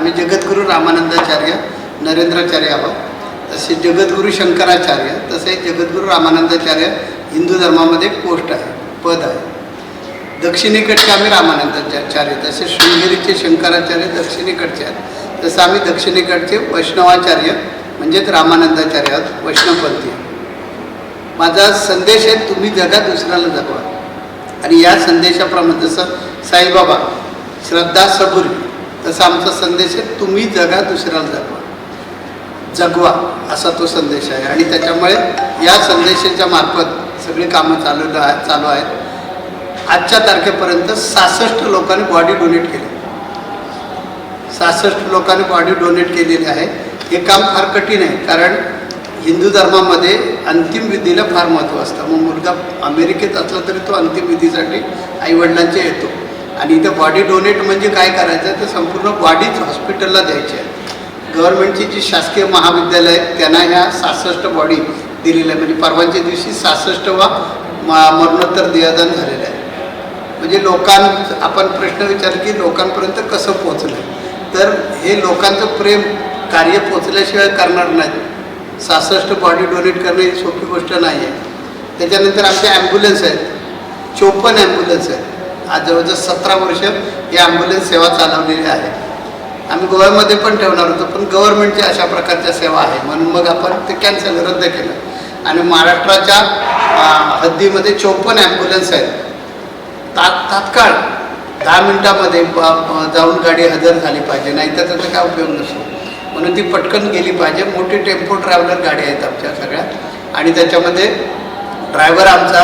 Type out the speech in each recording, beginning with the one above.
आम्ही जगद्गुरू रामानंदाचार्य नरेंद्राचार्य आहोत. तसे जगद्गुरू शंकराचार्य, तसे जगद्गुरू रामानंदाचार्य हिंदू धर्मामध्ये एक पोस्ट आहे, पद आहे. दक्षिणेकडचे आम्ही रामानंदाचार्य, तसे शृंगेरीचे शंकराचार्य दक्षिणेकडचे आहेत. तसं आम्ही दक्षिणेकडचे वैष्णवाचार्य म्हणजेच रामानंदाचार्य आहोत, वैष्णवपंथी. माझा संदेश आहे, तुम्ही जगा दुसऱ्याला जगवा. आणि या संदेशाप्रमाणे जसं साईबाबा श्रद्धा सबुरी, तसा आमचा संदेश आहे, तुम्ही जगा दुसऱ्याला जगवा असा तो संदेश आहे. आणि त्याच्यामुळे या संदेशाच्या मार्फत सगळी कामं चालू आहेत. आजच्या तारखेपर्यंत 66 लोकांनी बॉडी डोनेट केली. 66 लोकांनी बॉडी डोनेट केलेली आहे. हे काम फार कठीण आहे, कारण हिंदू धर्मामध्ये अंतिम विधीला फार महत्त्व असतं. मग मुलगा अमेरिकेत असला तरी तो अंतिम विधीसाठी आईवडिलांचे येतो. आणि इथं बॉडी डोनेट म्हणजे काय करायचं आहे, तर संपूर्ण बॉडीच हॉस्पिटलला द्यायची आहे. गव्हर्नमेंटची जी शासकीय महाविद्यालय आहेत त्यांना ह्या 66 बॉडी दिलेल्या आहे. म्हणजे परवाच्या दिवशी 66वा मरणोत्तर देहदान झालेलं आहे. म्हणजे आपण प्रश्न विचारला की लोकांपर्यंत कसं पोचलं, तर हे लोकांचं प्रेम कार्य पोचल्याशिवाय करणार नाहीत. 66 बॉडी डोनेट करणं ही सोपी गोष्ट नाही आहे. त्याच्यानंतर आमचे ॲम्ब्युलन्स आहेत, 54 ॲम्ब्युलन्स आहेत. आज जवळजवळ 17 वर्ष ही ॲम्ब्युलन्स सेवा चालवलेली आहे. आम्ही गोव्यामध्ये पण ठेवणार होतो, पण गव्हर्नमेंटच्या अशा प्रकारच्या सेवा आहे म्हणून मग आपण ते कॅन्सल रद्द केलं. आणि महाराष्ट्राच्या हद्दीमध्ये 54 ॲम्ब्युलन्स आहेत. तात्काळ 10 मिनिटामध्ये जाऊन गाडी हजर झाली पाहिजे, नाही तर त्याचा काय उपयोग नसतो. म्हणून ती पटकन गेली पाहिजे. मोठी टेम्पो ट्रॅव्हलर गाडी आहेत आमच्या सगळ्या. आणि त्याच्यामध्ये ड्रायव्हर आमचा,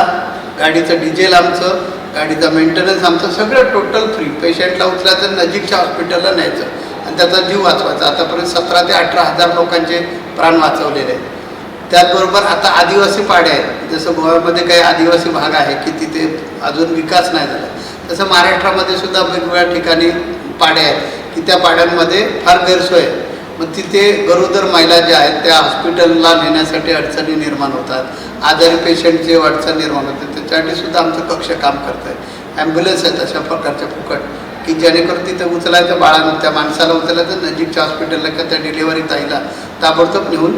गाडीचं डिझेल आमचं, गाडीचा मेंटेनन्स आमचं, सगळं टोटल फ्री. पेशंटला उचलायचं, नजीकच्या हॉस्पिटलला न्यायचं आणि त्याचा जीव वाचवायचा. आतापर्यंत 17 ते 18 हजार लोकांचे प्राण वाचवलेले आहेत. त्याचबरोबर आता आदिवासी पाडे आहेत. जसं गोव्यामध्ये काही आदिवासी भाग आहे की तिथे अजून विकास नाही झाला, तसं महाराष्ट्रामध्ये सुद्धा वेगवेगळ्या ठिकाणी पाडे आहेत की त्या पाड्यांमध्ये फार गैरसोय आहे. मग तिथे गरोदर महिला ज्या आहेत त्या हॉस्पिटलला नेण्यासाठी अडचणी निर्माण होतात, आजारी पेशंटची अडचण निर्माण होते. त्याच्यासाठी सुद्धा आमचं कक्ष काम करतं आहे. ॲम्ब्युलन्स आहेत अशा प्रकारच्या फुकट की जेणेकरून तिथं उचलायचं, बाळानं त्या माणसाला उचलायचं, नजीकच्या हॉस्पिटलला किंवा त्या डिलिव्हरी ताईला ताबडतोब नेऊन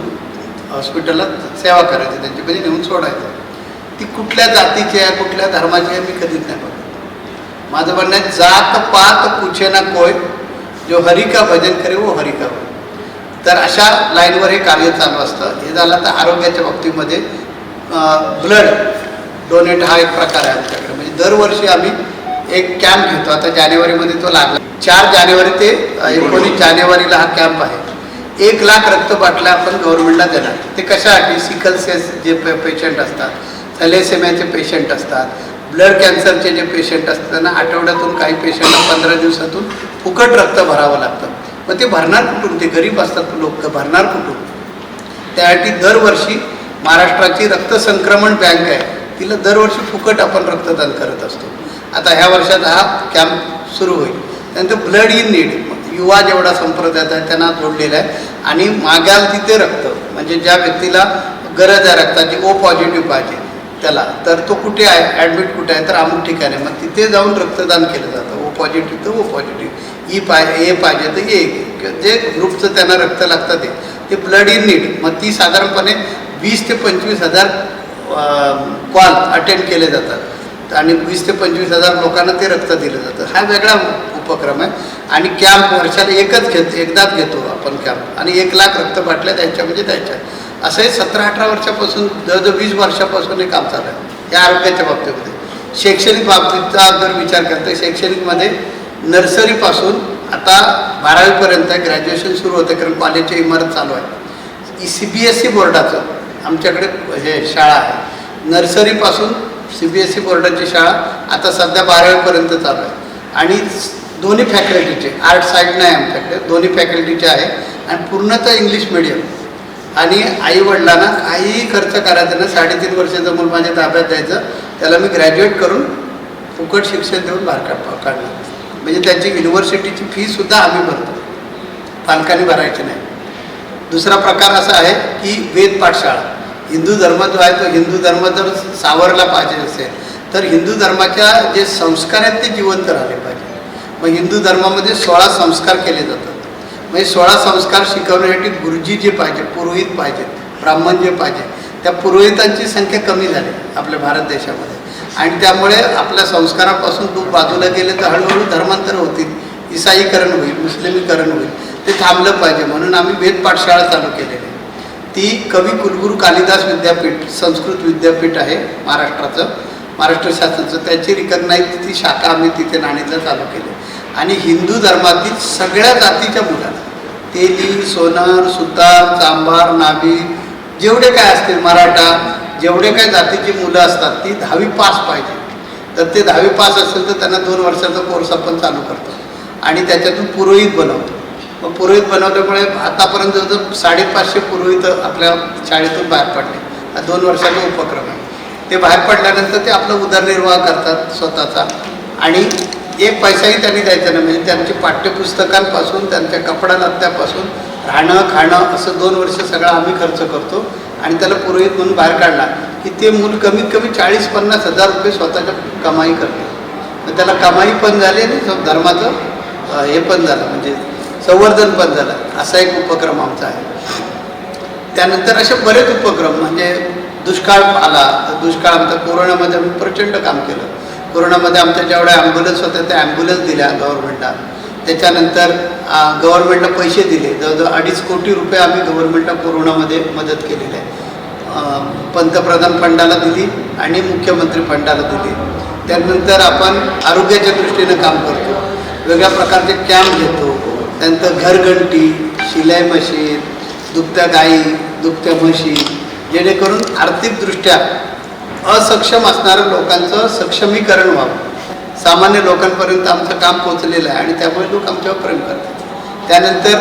हॉस्पिटलला सेवा करायची, त्यांची म्हणजे नेऊन सोडायचं. ती कुठल्या जातीची आहे, कुठल्या धर्माची आहे मी कधीच नाही बघत. माझं म्हणणं आहे, जात पात पूछे ना कोय, जो हरी का भजन करे वो हरी का होय. तर अशा लाईनवर हे कार्य चालू असतं. हे झालं तर आरोग्याच्या बाबतीमध्ये ब्लड डोनेट हा एक प्रकार आहे आमच्याकडे. म्हणजे दरवर्षी आम्ही एक कॅम्प घेतो. आता जानेवारीमध्ये तो लागला. 4 जानेवारी ते 19 जानेवारीला हा कॅम्प आहे. 1 लाख रक्तबाटल्या आपण गव्हर्नमेंटला देणार. ते कशासाठी, सिकल सेल्स जे पेशंट असतात, थॅलेसेमियाचे पेशंट असतात, ब्लड कॅन्सरचे जे पेशंट असतात, त्यांना आठवड्यातून काही पेशंटला 15 दिवसातून फुकट रक्त भरावं लागतं. मग ते भरणार कुठून, ते गरीब असतात लोक, भरणार कुठून. त्यासाठी दरवर्षी महाराष्ट्राची रक्त संक्रमण बँक आहे, तिला दरवर्षी फुकट आपण रक्तदान करत असतो. आता ह्या वर्षात हा कॅम्प सुरू होईल. त्यानंतर ब्लड इन नीड, युवा जेवढा संप्रदाय आहे त्यांना जोडलेला आहे. आणि मागाल तिथे रक्त, म्हणजे ज्या व्यक्तीला गरज आहे रक्ताची, ओ पॉझिटिव्ह पाहिजे त्याला, तर तो कुठे आहे, ॲडमिट कुठे आहे, तर अमुक ठिकाणी. मग तिथे जाऊन रक्तदान केलं जातं. ओ पॉझिटिव्ह तर ओ पॉझिटिव्ह, ए पाहिजे तर ए, जे ग्रुपचं त्यांना रक्त लागतं ते ब्लड इन नीड. मग ती साधारणपणे 20 ते 25 हजार कॉल अटेंड केले जातात आणि 20 ते 25 हजार लोकांना ते रक्त दिलं जातं. हा वेगळा उपक्रम आहे. आणि कॅम्प वर्षाला एकदाच घेतो आपण कॅम्प. आणि 1 लाख रक्तबाटल्या त्यांच्यामध्ये द्यायच्या. असं हे 17-18 वर्षापासून, जवळजवळ 20 वर्षापासून हे काम चालू आहे या आरोग्याच्या बाबतीमध्ये. शैक्षणिक बाबतीचा जर विचार करता, शैक्षणिकमध्ये नर्सरीपासून आता 12वीपर्यंत ग्रॅज्युएशन सुरू होते, कारण कॉलेजची इमारत चालू आहे. CBSE बोर्डाचं आमच्याकडे हे शाळा आहे. नर्सरीपासून CBSE बोर्डाची शाळा आता सध्या 12वीपर्यंत चालू आहे. आणि दोन्ही फॅकल्टीचे, आर्ट साईड नाही आमच्याकडे, दोन्ही फॅकल्टीचे आहे. आणि पूर्णतः इंग्लिश मिडियम. आणि आईवडिलांना काहीही खर्च करायचा ना, 3.5 वर्षाचं मूल माझ्या ताब्यात द्यायचं, त्याला मी ग्रॅज्युएट करून फुकट शिक्षण देऊन बाहेर काढणार. म्हणजे त्याची युनिव्हर्सिटीची फीसुद्धा आम्ही भरतो, पालकांनी भरायची नाही. दुसरा प्रकार असा आहे की वेद पाठशाळा. हिंदू धर्म जो आहे तो हिंदू धर्म जर सावरला पाहिजे असेल तर हिंदू धर्माच्या जे संस्कार आहेत ते जिवंत राहिले पाहिजे. मग हिंदू धर्मामध्ये 16 संस्कार केले जातात. म्हणजे 16 संस्कार शिकवण्यासाठी गुरुजी जे पाहिजे, पुरोहित पाहिजेत, ब्राह्मण जे पाहिजे, त्या पुरोहितांची संख्या कमी झाली आपल्या भारत देशामध्ये. आणि त्यामुळे आपल्या संस्कारापासून लोक बाजूला गेले तर हळूहळू धर्मांतर होतील, ईसाईकरण होईल, मुस्लिमीकरण होईल. ते थांबलं पाहिजे म्हणून आम्ही वेद पाठशाळा चालू केलेली आहे. ती कवी कुलगुरू कालिदास विद्यापीठ, संस्कृत विद्यापीठ आहे महाराष्ट्राचं, महाराष्ट्र शासनाचं. त्याची रिकग्नाइज ती शाखा आम्ही तिथे नाणीतला चालू केली. आणि हिंदू धर्मातील सगळ्या जातीच्या मुलांना, तेली, सोनार, सुतार, चांभार, नाभी, जेवढे काय असतील, मराठा, जेवढे काय जातीची मुलं असतात ती 10वी पास पाहिजे. तर ते 10वी पास असेल तर त्यांना 2 वर्षाचा कोर्स आपण चालू करतो आणि त्याच्यातून पुरोहित बनवतो. मग पुरोहित बनवल्यामुळे आतापर्यंत जवळजवळ 550 पुरोहित आपल्या शाळेतून बाहेर पडले. हा 2 वर्षाचा उपक्रम आहे. ते बाहेर पडल्यानंतर ते आपला उदरनिर्वाह करतात स्वतःचा आणि एक पैसाही त्यांनी द्यायचा नाही. म्हणजे त्यांची पाठ्यपुस्तकांपासून, त्यांच्या कपडा लत्त्यापासून, राहणं खाणं असं 2 वर्ष सगळं आम्ही खर्च करतो. आणि त्याला पुरोहित म्हणून बाहेर काढला की ते मूल कमीत कमी 40-50 हजार रुपये स्वतःच्या कमाई करते. मग त्याला कमाई पण झाली आणि धर्माचं हे पण झालं, म्हणजे संवर्धन पण झालं. असा एक उपक्रम आमचा आहे. त्यानंतर असे बरेच उपक्रम, म्हणजे दुष्काळ आला तर दुष्काळ आमचा कोरोनामध्ये आम्ही प्रचंड काम केलं. कोरोनामध्ये आमच्या जेवढ्या ॲम्ब्युलन्स होत्या त्या ॲम्ब्युलन्स दिल्या गव्हर्नमेंटला. त्याच्यानंतर गव्हर्नमेंटला पैसे दिले, जवळजवळ 2.5 कोटी रुपये आम्ही गव्हर्नमेंटला कोरोनामध्ये मदत केलेली आहे. पंतप्रधान फंडाला दिली आणि मुख्यमंत्री फंडाला दिली. त्यानंतर आपण आरोग्याच्या दृष्टीनं काम करतो, वेगळ्या प्रकारचे कॅम्प घेतो. त्यानंतर घरघंटी, शिलाई मशीन, दुभत्या गाई, दुभत्या म्हशी, जेणेकरून आर्थिकदृष्ट्या असक्षम असणाऱ्या लोकांचं सक्षमीकरण व्हावं. सामान्य लोकांपर्यंत आमचं काम पोचलेलं आहे आणि त्यामुळे लोक आमच्यावर प्रेम करतात. त्यानंतर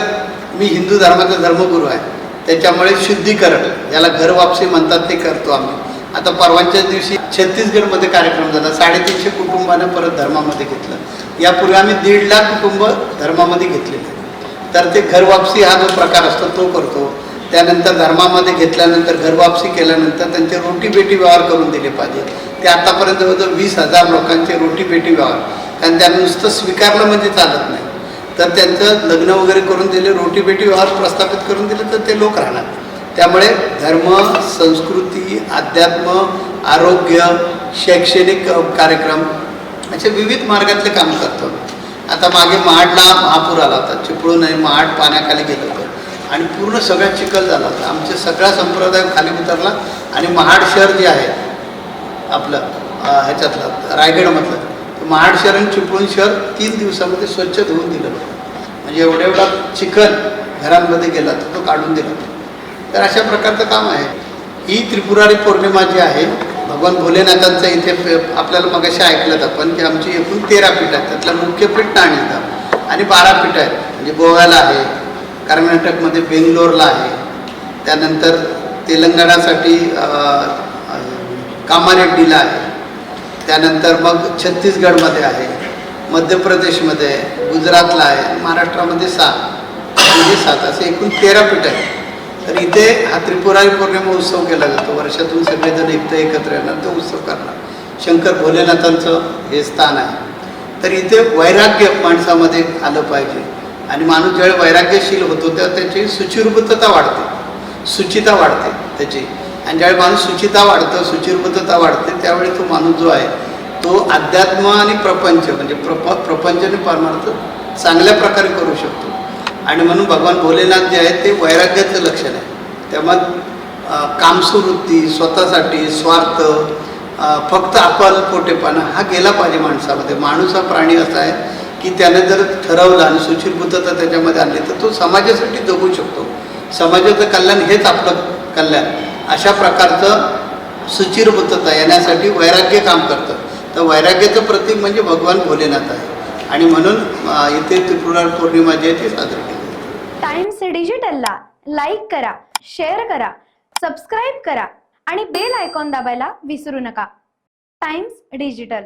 मी हिंदू धर्माचा धर्मगुरू आहे, त्याच्यामुळे शुद्धीकरण, याला घर वापसी म्हणतात, ते करतो आम्ही. आता परवांच्या दिवशी छत्तीसगडमध्ये कार्यक्रम झाला. 350 कुटुंबाने परत धर्मामध्ये घेतलं. यापूर्वी आम्ही 1.5 लाख कुटुंब धर्मामध्ये घेतलेले. तर ते घर वापसी हा जो प्रकार असतो तो करतो. त्यानंतर धर्मामध्ये घेतल्यानंतर घर वापसी केल्यानंतर त्यांचे रोटी बेटी व्यवहार करून दिले पाहिजे. ते आतापर्यंत जवळजवळ 20,000 लोकांचे रोटी बेटी व्यवहार, कारण त्यांना नुसतं स्वीकारलं म्हणजे चालत नाही, तर त्यांचं लग्न वगैरे करून दिले, रोटी बेटी व्यवहार प्रस्थापित करून दिले तर ते लोक राहणार. त्यामुळे धर्म, संस्कृती, अध्यात्म, आरोग्य, शैक्षणिक कार्यक्रम असे विविध मार्गातले काम करतो. आता मागे महाडला महापूर आला होता, चिपळूण आणि महाड पाण्याखाली गेलं होतं आणि पूर्ण सगळा चिखल झाला होता. आमचे सगळा संप्रदाय खाली उतरला आणि महाड शहर जे आहे आपलं ह्याच्यातलं रायगडमधलं, महाड शहर आणि चिपळूण शहर 3 दिवसामध्ये स्वच्छ धुवून दिलं. म्हणजे एवढा चिखल घरांमध्ये गेला तर तो काढून दिला. तर अशा प्रकारचं काम आहे. ही त्रिपुरारी पौर्णिमा जी आहे, भगवान भोलेनाथांचं इथे आपल्याला मगाशी ऐकलं आपण की आमची एकूण 13 पीठ आहेत. त्यातलं मुख्य पीठ नाणीचं आणि 12 पीठ आहेत. म्हणजे गोव्याला आहे, कर्नाटकमध्ये बेंगलोरला आहे, त्यानंतर तेलंगणासाठी कामारेड्डीला आहे, त्यानंतर मग छत्तीसगडमध्ये आहे, मध्य प्रदेशमध्ये आहे, गुजरातला आहे, महाराष्ट्रामध्ये 7 असे एकूण 13 पीठ आहेत. तर इथे हा त्रिपुरारी पौर्णिमा उत्सव केला जातो. वर्षातून सगळेजण एकत्र येणार, तो उत्सव करणार. शंकर भोलेनाथांचं हे स्थान आहे. तर इथे वैराग्य माणसामध्ये आलं पाहिजे आणि माणूस ज्यावेळी वैराग्यशील होतो तेव्हा त्याची सुचिरभूतता वाढते, शुचिता वाढते त्याची. आणि ज्यावेळी माणूस शुचिता वाढतं, सुचिरभूतता वाढते, त्यावेळी तो माणूस जो आहे तो अध्यात्म आणि प्रपंच म्हणजे प्रपंच आणि परमार्थ चांगल्या प्रकारे करू शकतो. आणि म्हणून भगवान भोलेनाथ जे आहे ते वैराग्याचं लक्षण आहे. त्यामुळे कामसुवृत्ती, स्वतःसाठी स्वार्थ, फक्त अल्पपोटेपणा हा गेला पाहिजे माणसामध्ये. माणूस हा प्राणी असा आहे की त्याने जर ठरवलं आणि सुचिरभूतता त्याच्यामध्ये आणली तर तो समाजासाठी जगू शकतो. समाजाचं कल्याण हेच आपलं कल्याण. अशा प्रकारचं सुचिरभूतता येण्यासाठी वैराग्य काम करतं. तर वैराग्याचं प्रतीक म्हणजे भगवान भोलेनाथ आहे. आणि म्हणून इथे त्रिपुरारी पौर्णिमा जी आहे ती साजरी केली जाते. टाइम्स डिजिटलला लाईक करा, शेअर करा, सबस्क्राईब करा आणि बेल आयकॉन दाबायला विसरू नका. Times digital.